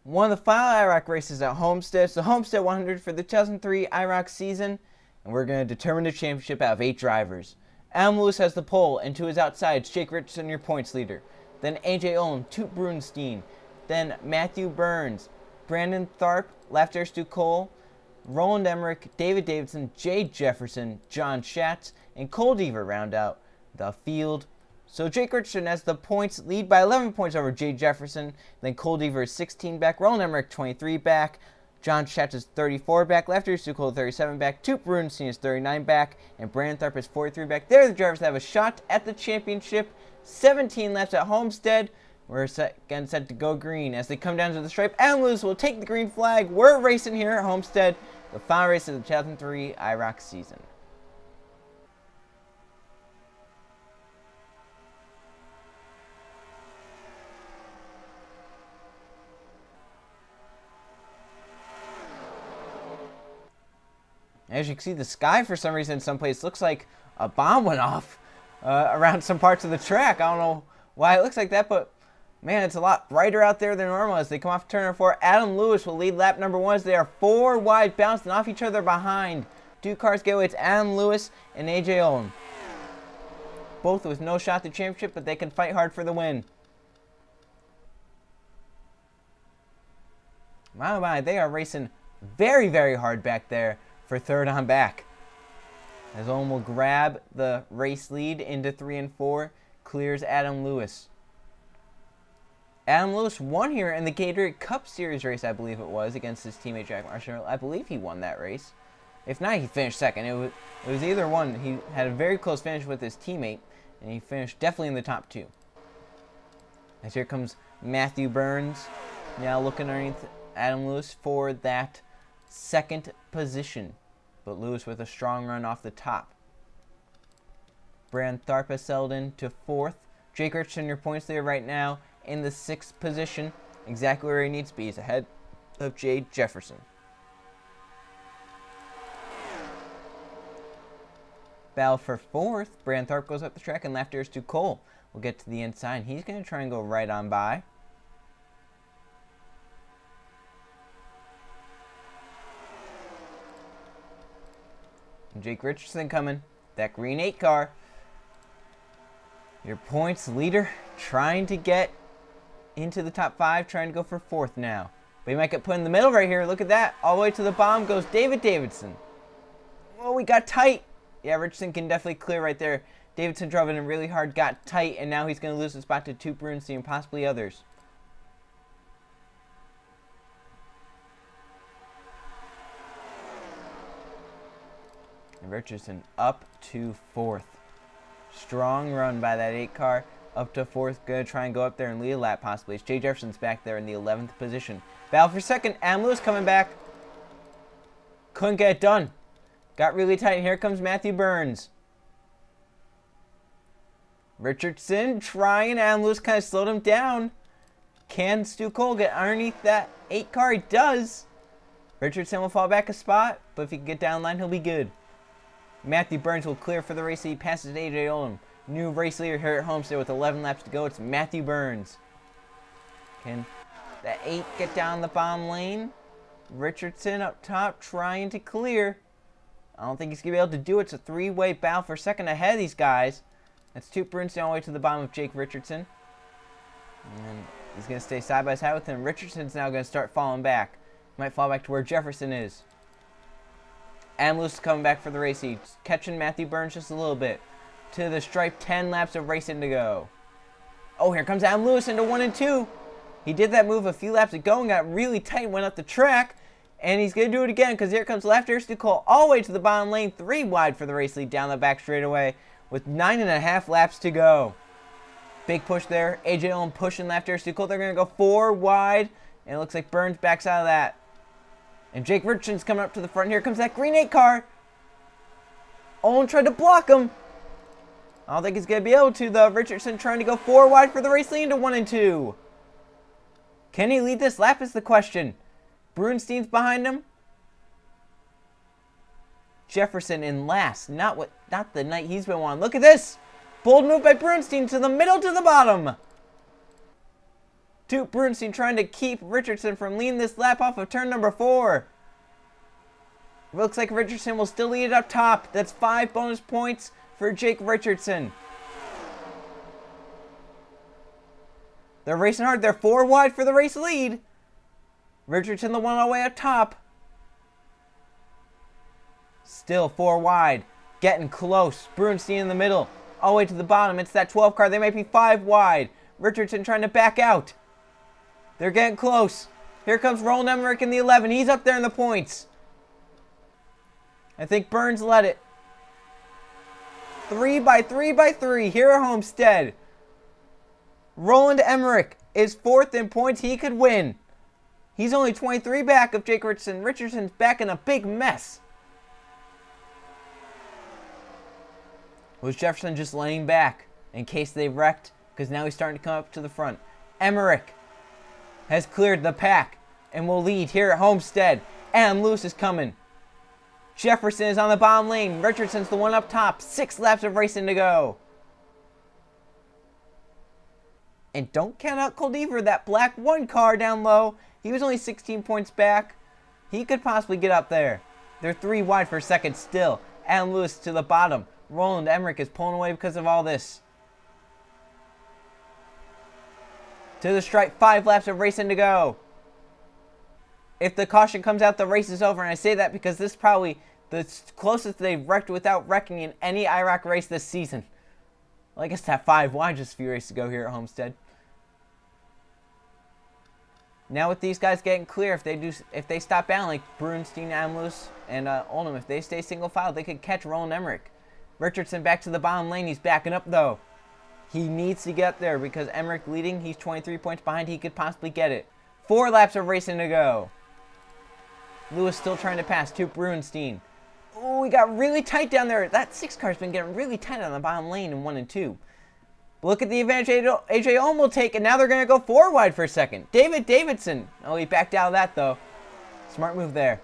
One of the final IROC races at Homestead. It's the Homestead 100 for the 2003 IROC season, and we're going to determine the championship out of 8 drivers. Adam Lewis has the pole, and to his outside, Jake Richardson, your points leader. Then AJ Olin, Toot Brunstein. Then Matthew Burns, Brandon Tharp, Lafter Stu Cole, Roland Emmerich, David Davidson, Jay Jefferson, John Schatz, and Cole Deaver round out the field. So Jake Richardson has the points lead by 11 points over Jay Jefferson. Then Cole Deaver is 16 back, Roland Emmerich 23 back, John Schatz is 34 back, Lafter Stu Cole 37 back, Toot Brunstein is 39 back, and Brandon Tharp is 43 back. They're the drivers that have a shot at the championship. 17 laps at Homestead. We're again set to go green. As they come down to the stripe, Adam Lewis will take the green flag. We're racing here at Homestead, the final race of the 2003 IROC season. As you can see, the sky for some reason in some places looks like a bomb went off around some parts of the track. I don't know why it looks like that, but man, it's a lot brighter out there than normal. As they come off turn number 4, Adam Lewis will lead lap number 1 as they are 4 wide, bouncing off each other behind. 2 cars get away. It's Adam Lewis and AJ Olin. Both with no shot at the championship, but they can fight hard for the win. My, they are racing very, very hard back there for third on back. As Olin will grab the race lead into 3 and 4, clears Adam Lewis. Adam Lewis won here in the Gatorade Cup Series race, I believe it was, against his teammate Jack Marshall. I believe he won that race. If not, he finished second. It was either one. He had a very close finish with his teammate, and he finished definitely in the top 2. As here comes Matthew Burns, now looking underneath Adam Lewis for that second position, but Lewis with a strong run off the top. Brandon Tharp has settled in to 4th. Jake Richardson, your points leader right now, in the 6th position, exactly where he needs to be. He's ahead of Jay Jefferson. Battle for 4th. Brandon Tharp goes up the track, and Lafter Stu Cole will get to the inside. He's going to try and go right on by. And Jake Richardson coming. That green 8 car. Your points leader trying to get into the top 5, trying to go for 4th now. But he might get put in the middle right here. Look at that. All the way to the bottom goes David Davidson. Oh, we got tight. Yeah, Richardson can definitely clear right there. Davidson drove in really hard, got tight, and now he's going to lose the spot to Toot Brunstein and possibly others. And Richardson up to 4th. Strong run by that 8 car. Up to 4th. Going to try and go up there and lead a lap possibly. Jay Jefferson's back there in the 11th position. Battle for 2nd. Adam Lewis coming back. Couldn't get it done. Got really tight. Here comes Matthew Burns. Richardson trying. Adam Lewis kind of slowed him down. Can Stu Cole get underneath that 8 car? He does. Richardson will fall back a spot, but if he can get down line, he'll be good. Matthew Burns will clear for the race. He passes AJ Olin. New race leader here at Homestead with 11 laps to go. It's Matthew Burns. Can that 8 get down the bottom lane? Richardson up top trying to clear. I don't think he's going to be able to do it. It's a 3-way battle for 2nd ahead of these guys. That's Toot Brunstein all the way to the bottom of Jake Richardson. And he's going to stay side by side with him. Richardson's now going to start falling back. Might fall back to where Jefferson is. Adam Lewis is coming back for the race. He's catching Matthew Burns just a little bit. To the stripe, 10 laps of racing to go. Oh, here comes Adam Lewis into 1 and 2. He did that move a few laps ago and got really tight, went up the track. And he's going to do it again because here comes Lafter Stu Cole all the way to the bottom lane. 3 wide for the race lead down the back straightaway with 9.5 laps to go. Big push there. AJ Olin pushing Lafter Stu Cole. They're going to go 4 wide. And it looks like Burns backs out of that. And Jake Richardson's coming up to the front. Here comes that green 8 car. Olin tried to block him. I don't think he's going to be able to, though. Richardson trying to go 4 wide for the race lead into 1 and 2. Can he lead this lap is the question. Brunstein's behind him. Jefferson in last. Not the night he's been on. Look at this. Bold move by Brunstein to the middle to the bottom. Toot Brunstein trying to keep Richardson from leading this lap off of turn number 4. Looks like Richardson will still lead it up top. That's 5 bonus points for Jake Richardson. They're racing hard. They're 4 wide for the race lead. Richardson the one all the way up top. Still 4 wide. Getting close. Brunstein in the middle. All the way to the bottom. It's that 12 car. They might be 5 wide. Richardson trying to back out. They're getting close. Here comes Roland Emmerich in the 11. He's up there in the points. I think Burns led it. 3 by 3 by 3 here at Homestead. Roland Emmerich is 4th in points. He could win. He's only 23 back of Jake Richardson. Richardson's back in a big mess. Was Jefferson just laying back in case they wrecked? Because now he's starting to come up to the front. Emmerich has cleared the pack and will lead here at Homestead. Adam Lewis is coming. Jefferson is on the bottom lane. Richardson's the one up top. 6 laps of racing to go. And don't count out Coldever, that black 1 car down low. He was only 16 points back. He could possibly get up there. They're 3 wide for second still. Adam Lewis to the bottom. Roland Emmerich is pulling away because of all this. To the stripe, 5 laps of racing to go. If the caution comes out, the race is over. And I say that because this is probably the closest they've wrecked without wrecking in any IROC race this season. Well, I guess that 5 wide, just a few races to go here at Homestead. Now with these guys getting clear, if they stop down like Brunstein, Adam Lewis, and Oldham, if they stay single file, they could catch Roland Emmerich. Richardson back to the bottom lane. He's backing up though. He needs to get there because Emmerich leading. He's 23 points behind. He could possibly get it. 4 laps of racing to go. Lewis still trying to pass to Brunstein. Oh, we got really tight down there. That 6 car's been getting really tight on the bottom lane in 1 and 2. Look at the advantage AJ Ohm will take, and now they're going to go 4 wide for a second. David Davidson. Oh, he backed out of that, though. Smart move there.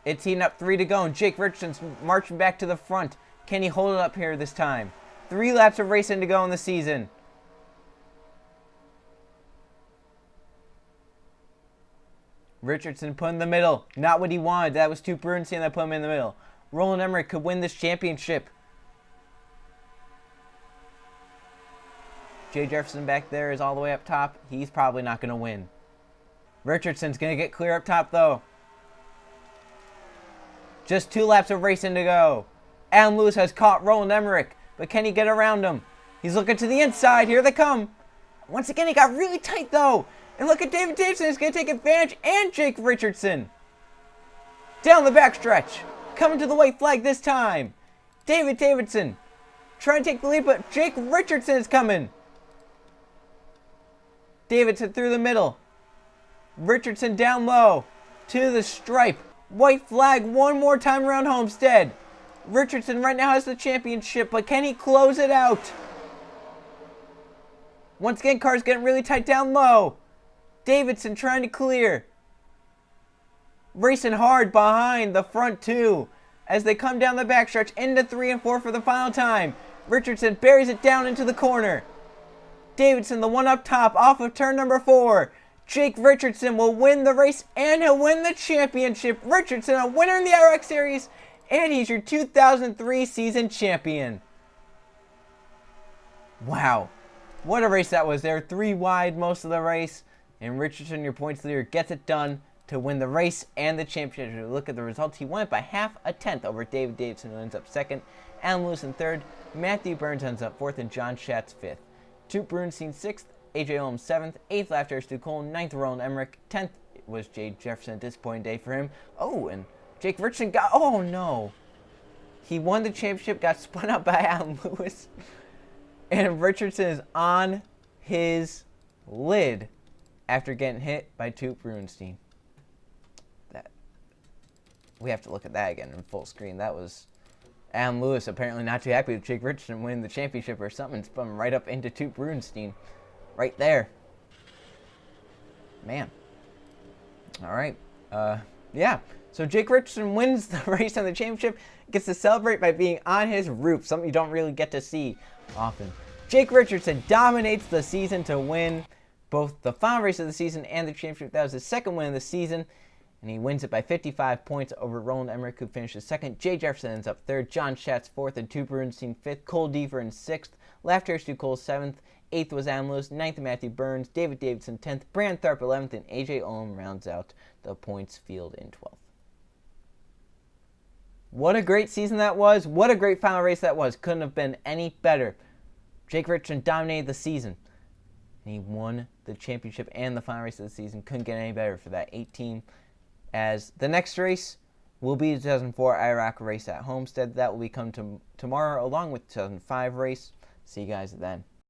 It's heating up, 3 to go, and Jake Richardson's marching back to the front. Can he hold it up here this time? 3 laps of racing to go in the season. Richardson put in the middle. Not what he wanted. That was too Brunstein that put him in the middle. Roland Emmerich could win this championship. Jay Jefferson back there is all the way up top. He's probably not going to win. Richardson's going to get clear up top, though. Just 2 laps of racing to go. Adam Lewis has caught Roland Emmerich, but can he get around him? He's looking to the inside. Here they come. Once again, he got really tight, though. And look at David Davidson. He's going to take advantage, and Jake Richardson. Down the backstretch. Coming to the white flag this time. David Davidson trying to take the lead, but Jake Richardson is coming. Davidson through the middle. Richardson down low. To the stripe. White flag one more time around Homestead. Richardson right now has the championship, but can he close it out? Once again, cars getting really tight down low. Davidson trying to clear. Racing hard behind the front 2 as they come down the backstretch into 3 and 4 for the final time. Richardson buries it down into the corner. Davidson, the one up top, off of turn number 4. Jake Richardson will win the race and he'll win the championship. Richardson, a winner in the IROC Series, and he's your 2003 season champion. Wow. What a race that was. They were 3 wide most of the race, and Richardson, your points leader, gets it done to win the race and the championship. Look at the results. He won it by half a tenth over David Davidson, who ends up 2nd. Adam Lewis in 3rd. Matthew Burns ends up 4th, and John Schatz 5th. Toot Brunstein 6th. AJ Ohm 7th. 8th after Stu Cole. 9th Roland Emmerich. 10th was Jay Jefferson. Disappointing day for him. Oh, and Jake Richardson got... Oh, no. He won the championship, got spun out by Adam Lewis. And Richardson is on his lid after getting hit by Toot Brunstein. We have to look at that again in full screen. That was Adam Lewis apparently not too happy with Jake Richardson winning the championship or something. Spun right up into Toot Brunstein. Right there. Man. Alright. Yeah. So Jake Richardson wins the race and the championship. Gets to celebrate by being on his roof. Something you don't really get to see often. Jake Richardson dominates the season to win both the final race of the season and the championship. That was his second win of the season, and he wins it by 55 points over Roland Emmerich, who finishes second. Jay Jefferson ends up third, John Schatz fourth, and Tu Bernstein fifth, Cole Deaver in sixth, Lafter Stu Cole seventh, eighth was Adam Lewis, ninth Matthew Burns, David Davidson 10th, Brand Tharp 11th, and AJ Olam rounds out the points field in 12th. What a great season that was. What a great final race that was. Couldn't have been any better. Jake Richardson dominated the season. And he won the championship and the final race of the season. Couldn't get any better for that 18. As the next race will be the 2004 IROC race at Homestead. That will be coming tomorrow along with the 2005 race. See you guys then.